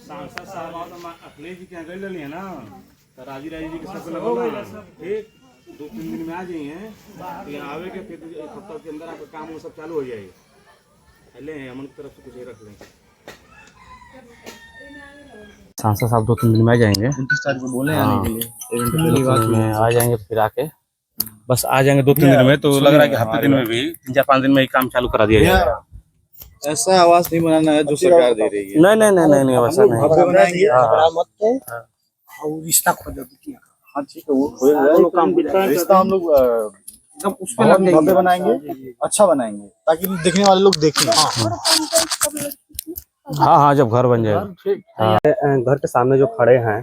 सांसद साहब अखिलेश जी क्या गए लिए ना, तो राजी जी के सब लगा ठीक 2-3 दिन में आ जाइए, तो यहाँ आवे के फिर एक हफ्ता के अंदर आपका काम वो सब चालू हो जाएगा। ले हम तरफ से कुछ रख लेंगे। सांसद साहब 2-3 दिन में आ जाएंगे, 29 तारीख को बोले आने के लिए में आ जाएंगे, फिर आके बस आ जाएंगे 2-3 दिन में। तो लग रहा है कि हफ्ते दिन में भी 3-4-5 दिन में ही काम चालू करा दिया जाएगा। ऐसा आवाज नहीं बनाना है जो सरकार दे रही है। नहीं वैसा नहीं। रिश्ता खोजो हाँ ठीक है, वो काम रिश्ता हम लोग उस पे भव्य बनाएंगे, अच्छा बनाएंगे ताकि देखने वाले लोग देखें। हाँ जब घर बन जाएगा। घर के सामने जो खड़े हैं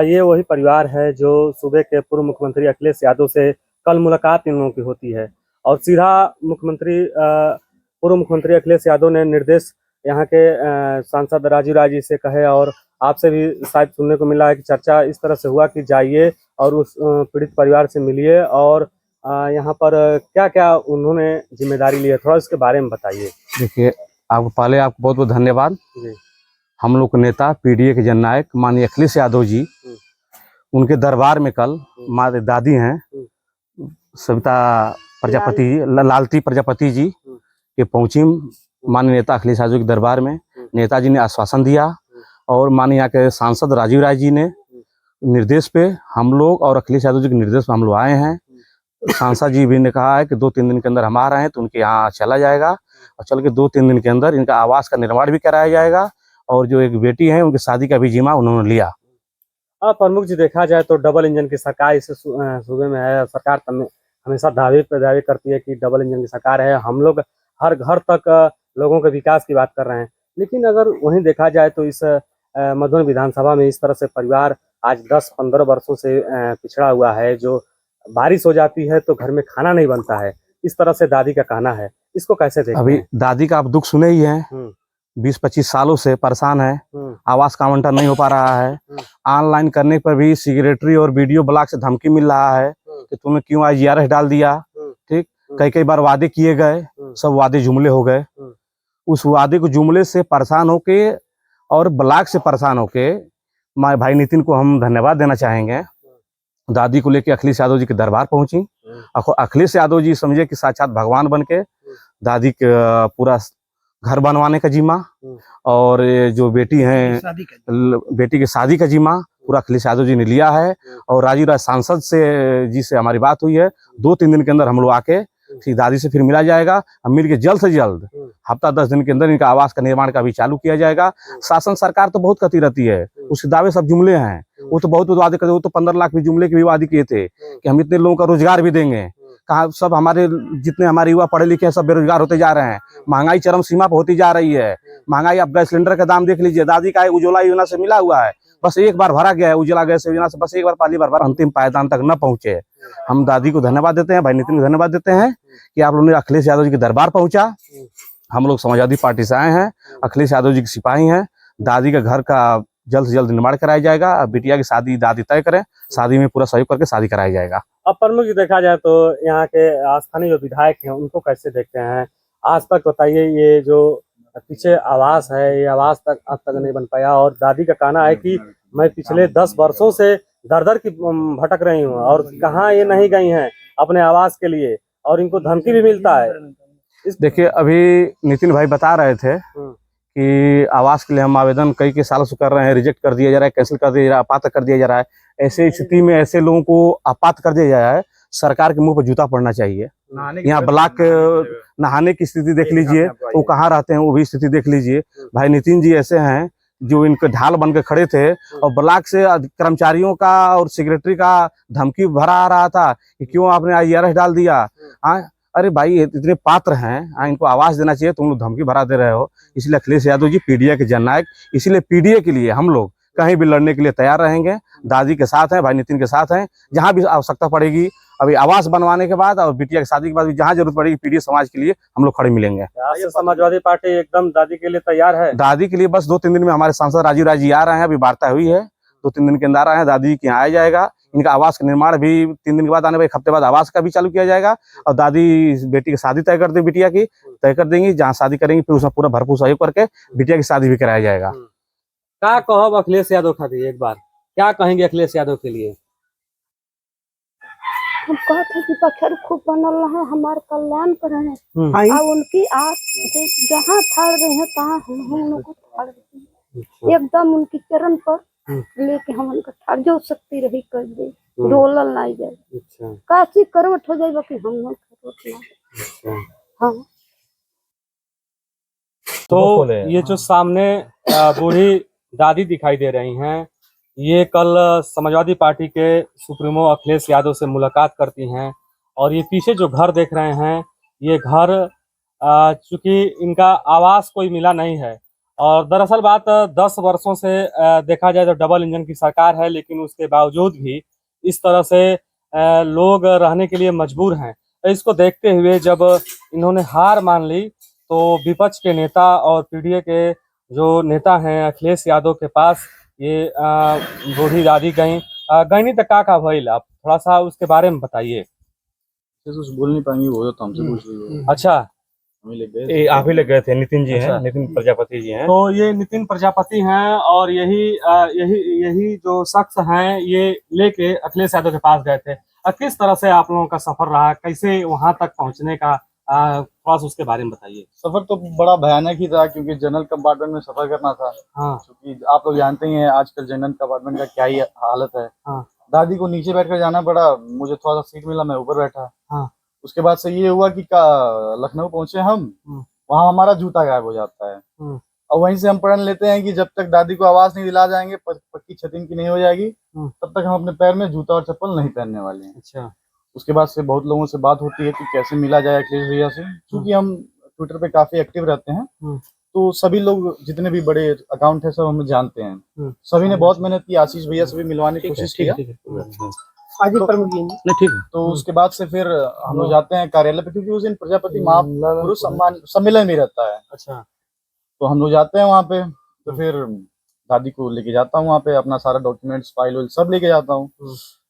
ये वही परिवार है जो सूबे के पूर्व मुख्यमंत्री अखिलेश यादव से कल मुलाकात इन लोगों की होती है और सीधा पूर्व मुख्यमंत्री अखिलेश यादव ने निर्देश यहाँ के सांसद राजीव राय जी से कहे और आपसे भी शायद सुनने को मिला है कि चर्चा इस तरह से हुआ कि जाइए और उस पीड़ित परिवार से मिलिए और यहाँ पर क्या क्या उन्होंने जिम्मेदारी ली है, थोड़ा इसके बारे में बताइए। देखिए, आपको बहुत बहुत धन्यवाद। हम लोग के नेता पीडीए के जननायक माननीय अखिलेश यादव जी, उनके दरबार में कल हमारे दादी हैं सविता प्रजापति, लालती प्रजापति जी के पहुंची माननीय नेता अखिलेश यादव के दरबार में। नेताजी ने आश्वासन दिया और माननीय यहाँ के सांसद राजीव राय जी ने निर्देश पे हम लोग और अखिलेश यादव जी के निर्देश पे हम लोग आए हैं। सांसद जी भी ने कहा है कि 2-3 दिन के अंदर हम आ रहे हैं, तो उनके यहाँ चला जाएगा और चल के 2-3 दिन के अंदर इनका आवास का निर्माण भी कराया जाएगा और जो एक बेटी है उनकी शादी का भी जिम्मा उन्होंने लिया। प्रमुख जी, देखा जाए तो डबल इंजन की सरकार इस सूबे में है। सरकार हमेशा दावे करती है कि डबल इंजन की सरकार है, हम लोग हर घर तक लोगों के विकास की बात कर रहे हैं। लेकिन अगर वहीं देखा जाए तो इस मधुबन विधानसभा में इस तरह से परिवार आज 10-15 वर्षों से पिछड़ा हुआ है, जो बारिश हो जाती है तो घर में खाना नहीं बनता है, इस तरह से दादी का कहना है। इसको कैसे देखते हैं? अभी दादी का आप दुख सुने ही हैं, 20-25 सालों से परेशान है, आवास का आवंटन नहीं हो पा रहा है। ऑनलाइन करने पर भी सेक्रेटरी और वीडियो ब्लॉक से धमकी मिल रहा है कि तुमने क्यों IGRS डाल दिया। ठीक, कई बार वादे किए गए, सब वादे जुमले हो गए। उस वादे को जुमले से परेशान होके और ब्लॉक से परेशान होके हमारे भाई नितिन को हम धन्यवाद देना चाहेंगे। दादी को लेके अखिलेश यादव जी के दरबार पहुंची। अखिलेश यादव जी समझे कि साक्षात भगवान बन के दादी के पूरा घर बनवाने का जिम्मा और जो बेटी है बेटी की शादी का जिम्मा पूरा अखिलेश यादव जी ने लिया है। और राजीव राय सांसद से जी से हमारी बात हुई है, 2-3 दिन के अंदर हम लोग आके फिर दादी से फिर मिला जाएगा और मिल के जल्द से जल्द हफ्ता 10 दिन के अंदर इनका आवास का निर्माण का भी चालू किया जाएगा। शासन सरकार तो बहुत कहती रहती है, उसके दावे सब जुमले हैं। वो तो बहुत वादे करते, वो तो 15 लाख भी जुमले के भी वादे किए थे कि हम इतने लोगों का रोजगार भी देंगे। कहा सब हमारे जितने हमारे युवा पढ़े लिखे हैं सब बेरोजगार होते जा रहे हैं, महंगाई चरम सीमा पर होती जा रही है। महंगाई, आप गैस सिलेंडर का दाम देख लीजिए, दादी का उज्ज्वला योजना से मिला हुआ है, बस एक बार भरा गया है उज्ज्वला गैस योजना से, बस एक बार पहली बार अंतिम पायदान तक न पहुंचे। हम दादी को धन्यवाद देते हैं, भाई नितिन को धन्यवाद देते हैं कि आप लोगों ने अखिलेश यादव जी के दरबार पहुंचा। हम लोग समाजवादी पार्टी से आए हैं, अखिलेश यादव जी के सिपाही हैं। दादी का घर का जल्द से जल्द निर्माण कराया जाएगा। बिटिया की शादी दादी तय करें, शादी में पूरा सहयोग करके शादी कराया जाएगा। अब प्रमुख जी, देखा जाए तो यहाँ के स्थानीय जो विधायक हैं उनको कैसे देखते हैं? आज तक बताइए, ये जो पीछे आवास है ये आवास तक आज तक नहीं बन पाया और दादी का कहना है कि मैं पिछले 10 वर्षों से दर की भटक रही हूँ और कहाँ ये नहीं गई हैं अपने आवास के लिए और इनको धमकी भी मिलता है। देखिए, अभी नितिन भाई बता रहे थे कि आवास के लिए हम आवेदन कई सालों से कर रहे हैं, रिजेक्ट कर दिया जा रहा है, कैंसिल कर दिया जा रहा है, अपात्र कर दिया जा रहा है। ऐसे स्थिति में ऐसे लोगों को अपात्र कर दिया जा रहा है, सरकार के मुंह पर जूता पड़ना चाहिए। यहाँ ब्लॉक नहाने की स्थिति देख लीजिए, वो कहाँ रहते हैं वो भी स्थिति देख लीजिए। भाई नितिन जी ऐसे हैं जो इनके ढाल बन के खड़े थे और ब्लॉक से कर्मचारियों का और सेक्रेटरी का धमकी भरा आ रहा था कि क्यों आपने IGRS डाल दिया। अरे भाई, इतने पात्र हैं, इनको आवास देना चाहिए, तुम लोग धमकी भरा दे रहे हो। इसलिए अखिलेश यादव जी पीडीए के जननायक, इसीलिए पीडीए के लिए हम लोग कहीं भी लड़ने के लिए तैयार रहेंगे। दादी के साथ हैं, भाई नितिन के साथ हैं। जहाँ भी आवश्यकता पड़ेगी, अभी आवास बनवाने के बाद और बिटिया की शादी के बाद भी जहाँ जरूरत पड़ेगी, पीडीए समाज के लिए हम लोग खड़े मिलेंगे। समाजवादी पार्टी एकदम दादी के लिए तैयार है। दादी के लिए बस 2-3 दिन में हमारे सांसद राजीव राय जी आ रहे हैं, अभी वार्ता हुई है, 2-3 दिन के अंदर आए हैं, दादी के यहाँ आ जाएगा। इनका आवास का निर्माण भी 3 दिन के बाद आने वाले 1 हफ्ते बाद आवास का भी चालू किया जाएगा। और दादी बेटी की शादी तय कर दे, बिटिया की तय कर देंगी, जहाँ शादी करेंगी फिर उसमें पूरा भरपूर सहयोग करके बिटिया की शादी भी कराया जाएगा। क्या कहो अखिलेश यादव खातिर एक बार क्या कहेंगे अखिलेश यादव के लिए? हम कहते हैं कि पत्थर खूब बनल रहे, हमारे कल्याण कर रहे हैं और उनकी आस जहाँ ठाड़ रहे हैं तहाँ हम लोग को ठाड़ रहे हैं। एकदम उनकी चरण पर लेके हम उनका ठाड़ जो शक्ति रही कर दे, रोलल नहीं जाए, काशी करवट हो जाए बाकी हम लोग करवट ना। हाँ तो ये जो सामने बूढ़ी दादी दिखाई दे रही हैं, ये कल समाजवादी पार्टी के सुप्रीमो अखिलेश यादव से मुलाकात करती हैं। और ये पीछे जो घर देख रहे हैं, ये घर चूंकि इनका आवास कोई मिला नहीं है और दरअसल बात 10 वर्षों से देखा जाए तो डबल इंजन की सरकार है, लेकिन उसके बावजूद भी इस तरह से लोग रहने के लिए मजबूर हैं। इसको देखते हुए जब इन्होंने हार मान ली तो विपक्ष के नेता और पीडीए के जो नेता हैं अखिलेश यादव के पास ये बूढ़ी दादी गईनी तक का भइल, आप थोड़ा सा उसके बारे में बताइए। कुछ बोल नहीं पाएंगे वो तो हमसे पूछ लीजिए। अच्छा, आप ही ले गए थे, नितिन जी हैं, नितिन प्रजापति जी हैं। तो ये नितिन प्रजापति हैं और यही जो शख्स हैं ये लेके अखिलेश यादव के पास गए थे। किस तरह से आप लोगों का सफर रहा, कैसे वहां तक पहुंचने का, थोड़ा सा उसके बारे में बताइए। सफर तो बड़ा भयानक ही था क्योंकि जनरल कंपार्टमेंट में सफर करना था। हाँ। क्योंकि आप लोग जानते ही हैं आजकल जनरल कंपार्टमेंट का क्या ही हालत है। हाँ। दादी को नीचे बैठकर जाना पड़ा, मुझे थोड़ा सा सीट मिला, मैं ऊपर बैठा। हाँ। उसके बाद से ये हुआ कि लखनऊ पहुंचे हम, वहाँ हमारा जूता गायब हो जाता है और वहीं से हम प्रण लेते हैं कि जब तक दादी को आवाज नहीं दिला जाएंगे, पक्की छत इनकी नहीं हो जाएगी, तब तक हम अपने पैर में जूता और चप्पल नहीं पहनने वाले हैं। अच्छा। उसके बाद से बहुत लोगों से बात होती है कि कैसे मिला जाए अखिलेश भैया से, क्योंकि हम ट्विटर पे काफी एक्टिव रहते हैं तो सभी लोग जितने भी बड़े अकाउंट है सब हमें जानते हैं। सभी ने बहुत मेहनत की, आशीष भैया से भी मिलवाने की कोशिश किया। ठीक है। तो उसके बाद से फिर हम लोग जाते हैं कार्यालय पे, क्योंकि उस दिन प्रजापति महापुरुष सम्मान सम्मेलन में रहता है। अच्छा। तो हम लोग जाते हैं वहाँ पे, तो फिर दादी को लेके जाता हूँ वहाँ पे, अपना सारा डॉक्यूमेंट्स फाइल सब लेके जाता हूँ।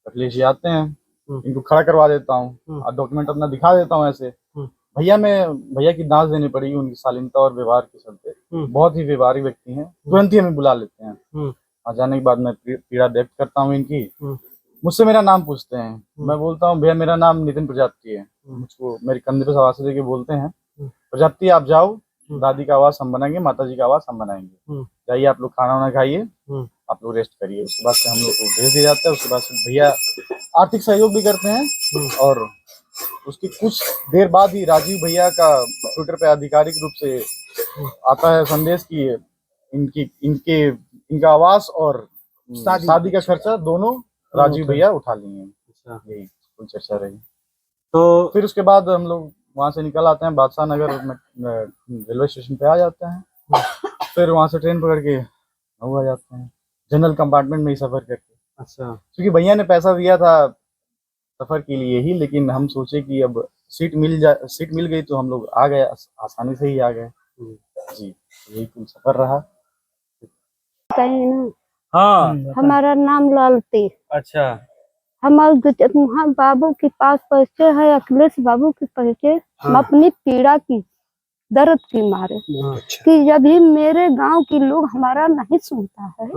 अखिलेश जी आते हैं, इनको खड़ा करवा देता हूँ और डॉक्यूमेंट अपना दिखा देता हूँ। ऐसे भैया की दांत देनी पड़ेगी उनकी शालीनता और व्यवहार के चलते, बहुत ही व्यवहारिक व्यक्ति हैं, तुरंत ही हमें बुला लेते हैं। आ जाने के बाद मैं पीड़ा व्यक्त करता हूँ इनकी, मुझसे मेरा नाम पूछते हैं, मैं बोलता हूँ भैया मेरा नाम नितिन प्रजापति है। मुझको मेरे कंधे पे सवाल देके बोलते हैं प्रजापति आप जाओ, दादी का आवाज हम बनाएंगे, माता जी का आवाज हम बनाएंगे, जाइए आप लोग खाना वाना खाइए, आप लोग रेस्ट करिए। उसके बाद से हम लोग को भेज दिया जाता है। उसके बाद से भैया आर्थिक सहयोग भी करते हैं और उसकी कुछ देर बाद ही राजीव भैया का ट्विटर पे आधिकारिक रूप से आता है संदेश कि इनका आवास और शादी का खर्चा दोनों राजीव भैया उठा लिए हैं। यही कुल चर्चा रही। तो फिर उसके बाद हम लोग वहां से निकल आते हैं, बादशाह नगर रेलवे स्टेशन पे आ जाते हैं। फिर वहां से ट्रेन पकड़ के आ जाते हैं जनरल कंपार्टमेंट में ही सफर करके। अच्छा। क्योंकि भैया ने पैसा दिया था सफर के लिए ही, लेकिन हम सोचे कि अब सीट मिल गई तो हम लोग आ गए, आसानी से ही आ गए जी। यही कुल सफर रहा। हाँ। हमारा नाम लालती। अच्छा। हमारे वहाँ बाबू के पास पैसे है, अखिलेश बाबू के पैसे। हम अपनी पीड़ा की दर्द की मारे कि जब भी मेरे गांव के लोग हमारा नहीं सुनता है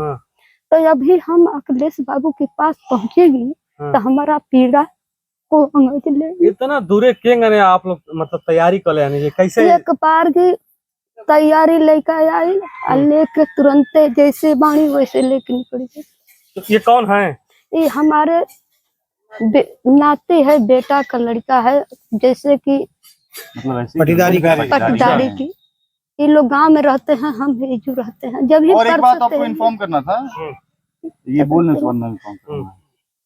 तो जब भी हम अखिलेश बाबू के पास पहुंचेगी तो हमारा पीड़ा को समझ ले। इतना दूरे केंगे आप लोग मतलब तैयारी कर ले कैसे? एक बार की तैयारी लेकर आई और लेके तुरंत जैसे बाणी वैसे लेके निकल गई। तो ये कौन है? ये हमारे नाते है, बेटा का लड़का है, जैसे कि पटीदारी की। ये लोग गांव में रहते हैं, हम भेजू रहते हैं। जब और एक बात आपको इन्फॉर्म करना था, ये बोलने से वरना इन्फॉर्म करना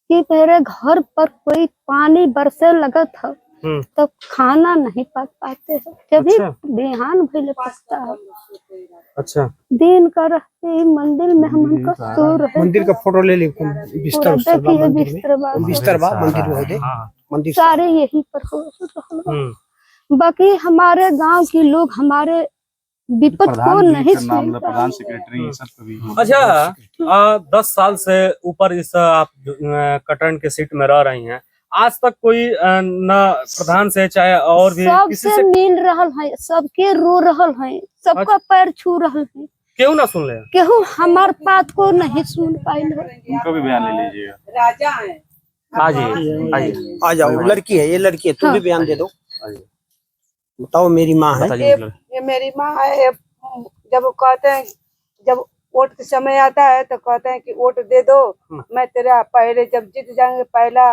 कि मेरे घर पर कोई पानी बरसे लगा था तब खाना नहीं पक पाते हैं, जब अच्छा। बिहान भइले पकता है। अच्छा। दिन का रहते ही मंदिर में हम का सो रहे मंदिर का फोटो ले ली, बिस्तर उस्तर बा देखिए मंदिर में, बिस्तर बा मंदिर में हो दे मंदिर सारे यही पर हो रहल। बाकी हमारे गांव के लोग हमारे विपद को नहीं सुन रहे। प्रधान सेक्रेटरी सब कभी अच्छा, 10 साल से ऊपर इस आप कटरन के सीट में रह रही हैं, आज तक कोई न प्रधान से चाहे और भी किसी सबसे से मिल रहल है, सबके रो रहल है, सबका पैर छू रहल है, क्यों ना सुन ले? केहू हमार बात को नहीं सुन पाइल है। उनका भी बयान ले लीजिएगा। राजा है। आ जाओ, लड़की है, ये लड़की है, तुम भी बयान दे दो। बताओ, मेरी माँ है, ये मेरी माँ है। जब कहते हैं, जब वोट के समय आता है तो कहते हैं कि वोट दे दो, मैं तेरा पहले जब जीत जाएंगे पहला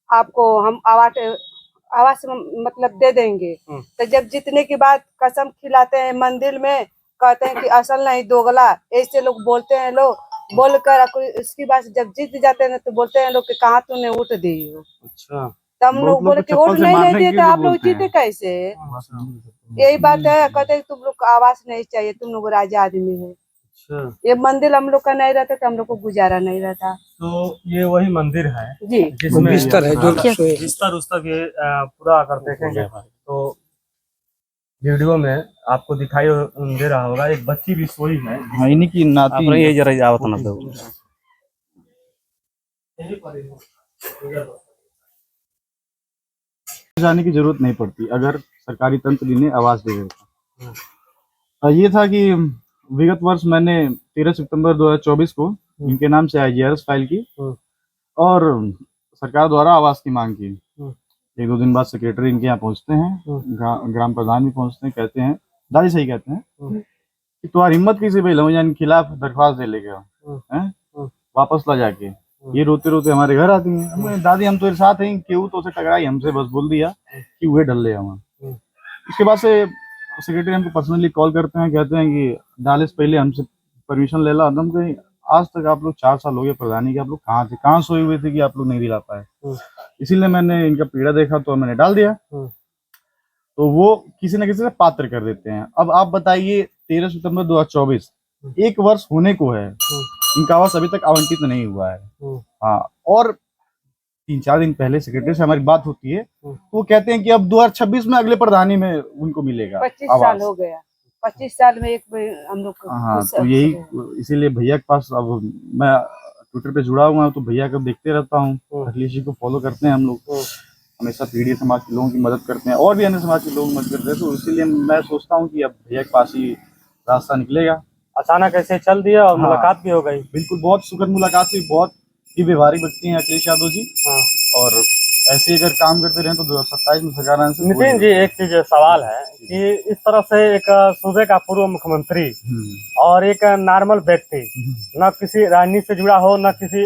आपको हम आवास मतलब दे देंगे। तो जब जीतने के बाद कसम खिलाते हैं मंदिर में, कहते हैं कि असल नहीं दोगला, ऐसे लोग बोलते हैं। लोग बोलकर उसकी बात जब जीत जाते हैं तो बोलते हैं लोग कि कहाँ तूने वोट दी हो। अच्छा। तो हम लोग बोले कि वोट नहीं लेते तो आप लोग जीते कैसे? यही बात है, कहते हैं तुम लोग को आवास नहीं चाहिए, तुम लोग राजा आदमी है। अच्छा। ये मंदिर हम लोग का नहीं रहता तो हम लोग को गुजारा नहीं रहता। तो ये वही मंदिर है जी, जिसमें बिस्तर है जो सोए। बिस्तर उस्तर ये पूरा अगर देखेंगे तो वीडियो में आपको दिखाई दे रहा होगा, एक बच्ची भी सोई है। हाँ, इन्हीं की नाती ये जरा आवत ना दो। जाने की जरूरत नहीं पड़ती अगर सरकारी तंत्र इन्हें आवास दे देता। ये था कि विगत वर्ष मैंने 13 सितंबर 2024 को इनके नाम से IGRS फाइल की और सरकार द्वारा आवास की मांग की। 1-2 दिन बाद सेक्रेटरी इनके यहाँ पहुंचते हैं, ग्राम प्रधान भी पहुंचते हैं, कहते हैं, दादी सही कहते हैं कि तुम्हारी हिम्मत किसी भाई लमोजा के खिलाफ दरख्वास्त दे लेगा, वापस ला जाके। ये रोते रोते हमारे घर आती हैं। हमने दादी हम तो साथ हैं, केहू तो उसे टकराई हमसे, बस बोल दिया कि वे डल ले हम। इसके बाद से सेक्रेटरी हमको पर्सनली कॉल करते हैं, कहते हैं कि डाले से पहले हमसे परमिशन ले ला। हम कहीं आज तक आप लोग 4 साल हो गए प्रधानी के, आप लोग कहाँ थे, कहाँ सोए हुए थे कि आप लोग नहीं दिला पाए। इसीलिए मैंने इनका पीड़ा देखा तो मैंने डाल दिया। तो वो किसी न किसी से पात्र कर देते हैं। अब आप बताइए, 13 सितंबर 2024 1 वर्ष होने को है, इनका आवास अभी तक आवंटित नहीं हुआ है। हाँ, और 3-4 दिन पहले सेक्रेटरी से हमारी बात होती है तो वो कहते हैं कि अब 2026 में अगले प्रधानी में उनको मिलेगा 25 साल हो गया। 25 साल में एक हम लोग। हाँ, तो यही इसीलिए भैया के पास अब मैं ट्विटर पे जुड़ा हुआ हूँ, तो भैया को देखते रहता हूँ। अखिलेश जी को फॉलो करते हैं हम लोग, हमेशा पीड़ित समाज के लोगों की मदद करते हैं और भी अन्य समाज के लोग मदद करते हैं। तो इसीलिए मैं सोचता हूँ कि अब भैया के पास ही रास्ता निकलेगा। अचानक ऐसे चल दिया और मुलाकात भी हो गई। बिल्कुल, बहुत सुखद मुलाकात हुई। बहुत ही व्यवहारिक व्यक्ति हैं अखिलेश यादव जी। और ऐसे अगर काम करते रहे तो 2027 में सरकार आने से। नितिन जी, एक चीज सवाल है कि इस तरह से एक सूबे का पूर्व मुख्यमंत्री और एक नॉर्मल व्यक्ति, न किसी राजनीति से जुड़ा हो, न किसी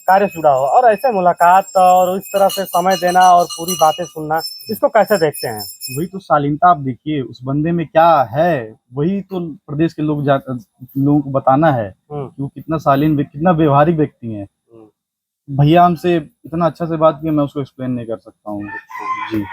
कार्य से जुड़ा हो, और ऐसे मुलाकात और इस तरह से समय देना और पूरी बातें सुनना, इसको कैसे देखते हैं? वही तो शालीनता। आप देखिए उस बंदे में क्या है, वही तो प्रदेश के लोगों को बताना है कि वो कितना शालीन, कितना व्यवहारिक व्यक्ति है। भैया हमसे इतना अच्छा से बात किया, मैं उसको एक्सप्लेन नहीं कर सकता हूँ जी।